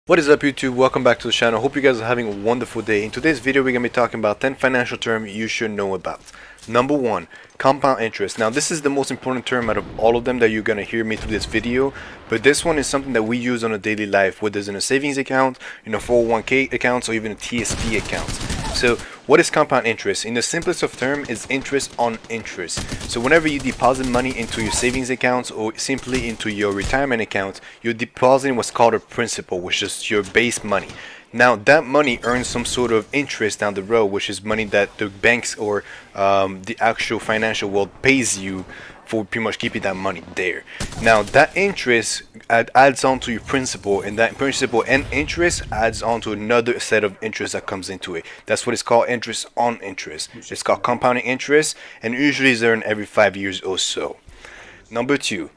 What is up, YouTube? Welcome back to the channel. Hope you guys are having a wonderful day. In today's video, we're going to be talking about 10 financial terms you should know about. Number one, compound interest. Now, this is the most important term out of all of them that you're going to hear me through this video, but this one is something that we use on a daily life, whether it's in a savings account, in a 401k account, or even a TSP account. So what is compound interest? In the simplest of terms, is interest on interest. So whenever you deposit money into your savings accounts or simply into your retirement account, you're depositing what's called a principal, which is your base money. Now that money earns some sort of interest down the road, which is money that the banks or the actual financial world pays you for pretty much keeping that money there. Now that interest adds on to your principal, and that principal and interest adds on to another set of interest that comes into it. That's what it's called, interest on interest. It's called compounding interest, and usually is earned every 5 years or so. Number two,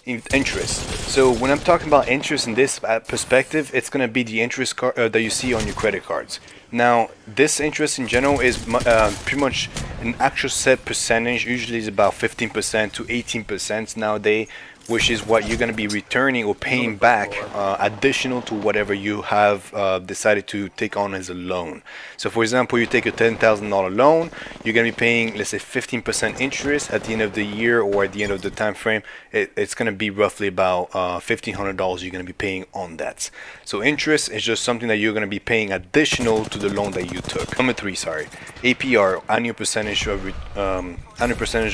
interest. So when I'm talking about interest in this perspective, it's going to be the interest that you see on your credit cards. Now this interest in general is pretty much an actual set percentage. Usually is about 15% to 18% nowadays, which is what you're going to be returning or paying back additional to whatever you have decided to take on as a loan. So for example, you take a $10,000 loan, you're going to be paying, let's say, 15% interest at the end of the year or at the end of the time frame. It's going to be roughly about $1,500 you're going to be paying on that. So interest is just something that you're going to be paying additional to the loan that you took. Number three, APR, annual percentage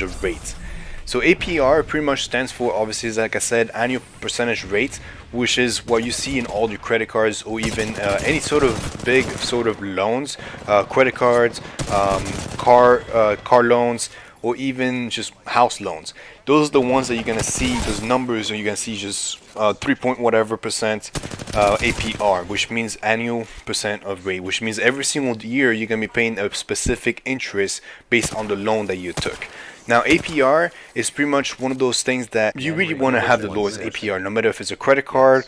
of rates. So APR pretty much stands for, obviously, like I said, annual percentage rate, which is what you see in all your credit cards or even any sort of big sort of loans, credit cards, car loans, or even just house loans. Those are the ones that you're gonna see, those numbers, or you're gonna see just 3 point whatever percent APR, which means annual percent of rate, which means every single year you're gonna be paying a specific interest based on the loan that you took. Now APR is pretty much one of those things that you really want to have the lowest APR, no matter if it's a credit card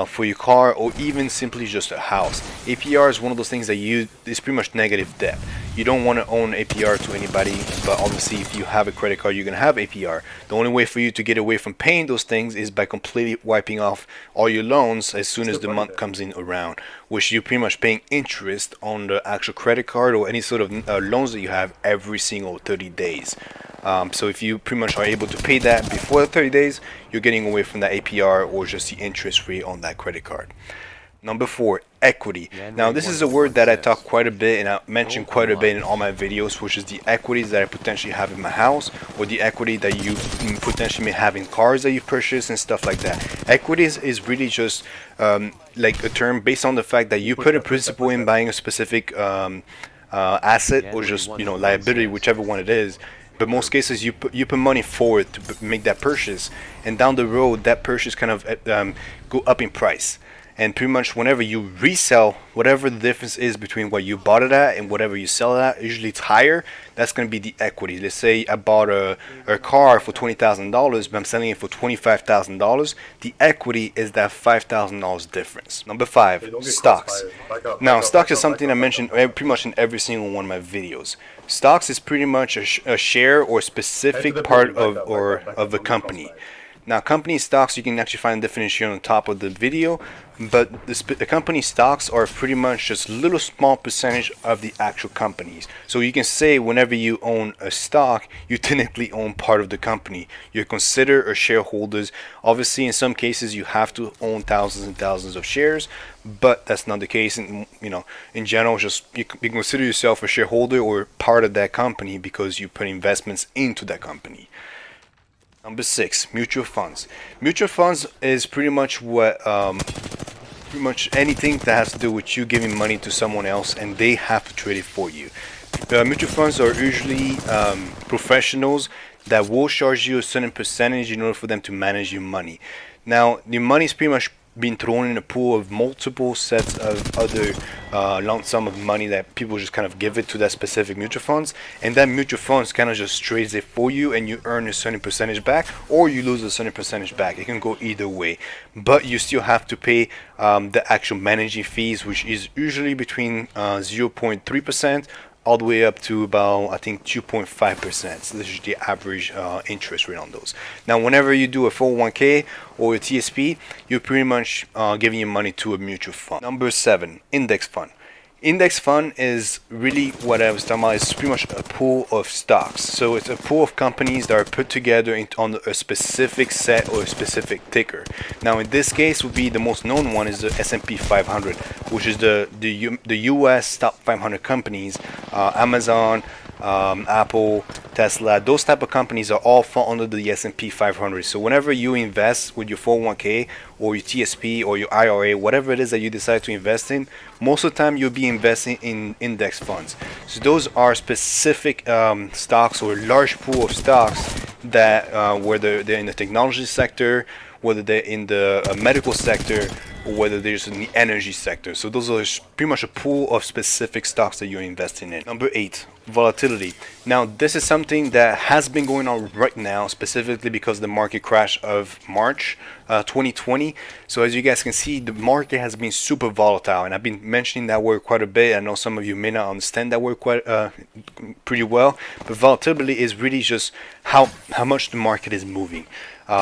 for your car or even simply just a house. APR is one of those things that it's pretty much negative debt. You don't want to own APR to anybody, but obviously if you have a credit card, you're going to have APR. The only way for you to get away from paying those things is by completely wiping off all your loans as soon as the month comes in around, which you're pretty much paying interest on the actual credit card or any sort of loans that you have every single 30 days. So if you pretty much are able to pay that before the 30 days, you're getting away from that APR or just the interest rate on that credit card. Number four, equity. Now this is a word that I talk quite a bit and I mention quite a bit in all my videos, which is the equities that I potentially have in my house or the equity that you potentially may have in cars that you purchase and stuff like that. Equities is really just like a term based on the fact that you put a principal in buying a specific asset or just, you know, liability, whichever one it is. But most cases you put money forward to make that purchase, and down the road that purchase kind of go up in price. And pretty much whenever you resell, whatever the difference is between what you bought it at and whatever you sell it at, usually it's higher. That's going to be the equity. Let's say I bought a car for $20,000, but I'm selling it for $25,000. The equity is that $5,000 difference. Number five, stocks. Now, stocks is something I mentioned pretty much in every single one of my videos. Stocks is pretty much a share or specific part of a company. Now, company stocks, you can actually find the definition on the top of the video, but the company stocks are pretty much just a little small percentage of the actual companies. So you can say whenever you own a stock, you technically own part of the company. You're considered a shareholders. Obviously, in some cases, you have to own thousands and thousands of shares, but that's not the case. And in general, just you consider yourself a shareholder or part of that company because you put investments into that company. Number six, mutual funds. Mutual funds is pretty much what, pretty much anything that has to do with you giving money to someone else and they have to trade it for you. Mutual funds are usually professionals that will charge you a certain percentage in order for them to manage your money. Now, your money is pretty much being thrown in a pool of multiple sets of other lump sum of money that people just kind of give it to that specific mutual funds, and that mutual funds kind of just trades it for you and you earn a certain percentage back or you lose a certain percentage back. It can go either way, but you still have to pay the actual managing fees, which is usually between 0.3% all the way up to about, I think, 2.5%. So this is the average interest rate on those. Now, whenever you do a 401k or a TSP, you're pretty much giving your money to a mutual fund. Number 7, index fund. Index fund is really what I was talking about. It's pretty much a pool of stocks. So it's a pool of companies that are put together on a specific set or a specific ticker. Now in this case, would be the most known one is the S&P 500, which is the U.S. top 500 companies. Amazon, Apple, Tesla, those type of companies are all fall under the S&P 500. So whenever you invest with your 401k or your TSP or your IRA, whatever it is that you decide to invest in, most of the time you'll be investing in index funds. So those are specific stocks or large pool of stocks that whether they're in the technology sector, whether they're in the medical sector, or whether they're just in the energy sector. So those are pretty much a pool of specific stocks that you're investing in. Number 8, volatility. Now this is something that has been going on right now, specifically because of the market crash of March 2020. So as you guys can see, the market has been super volatile, and I've been mentioning that word quite a bit. I know some of you may not understand that word quite pretty well, but volatility is really just how much the market is moving.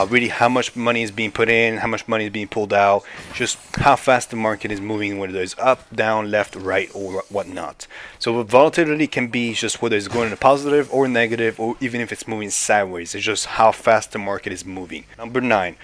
Really how much money is being put in, how much money is being pulled out, just how fast the market is moving, whether it's up, down, left, right, or whatnot. So volatility can be just whether it's going in a positive or negative, or even if it's moving sideways. It's just how fast the market is moving. Number 9,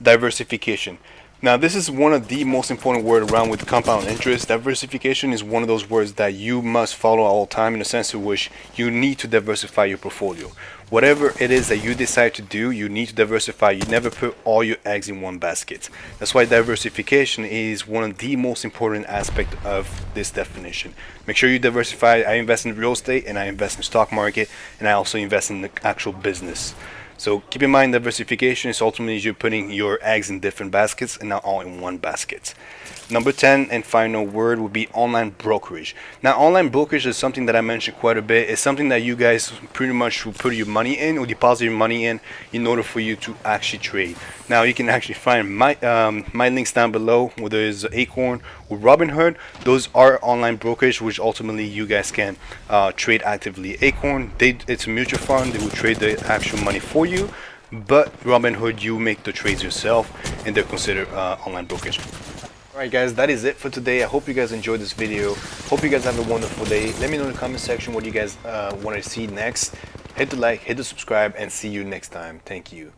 diversification. Now this is one of the most important words around with compound interest. Diversification is one of those words that you must follow all the time, in the sense in which you need to diversify your portfolio. Whatever it is that you decide to do, you need to diversify. You never put all your eggs in one basket. That's why diversification is one of the most important aspects of this definition. Make sure you diversify. I invest in real estate, and I invest in the stock market, and I also invest in the actual business. So keep in mind, diversification is ultimately you're putting your eggs in different baskets and not all in one basket. Number 10 and final word would be online brokerage. Now online brokerage is something that I mentioned quite a bit. It's something that you guys pretty much will put your money in or deposit your money in order for you to actually trade. Now you can actually find my links down below, whether it's Acorn or Robinhood. Those are online brokerage which ultimately you guys can trade actively. Acorn, it's a mutual fund. They will trade the actual money for you, but Robinhood, you make the trades yourself, and they're considered online brokerage. Alright guys, that is it for today. I hope you guys enjoyed this video. Hope you guys have a wonderful day. Let me know in the comment section what you guys want to see next. Hit the like, hit the subscribe, and see you next time. Thank you.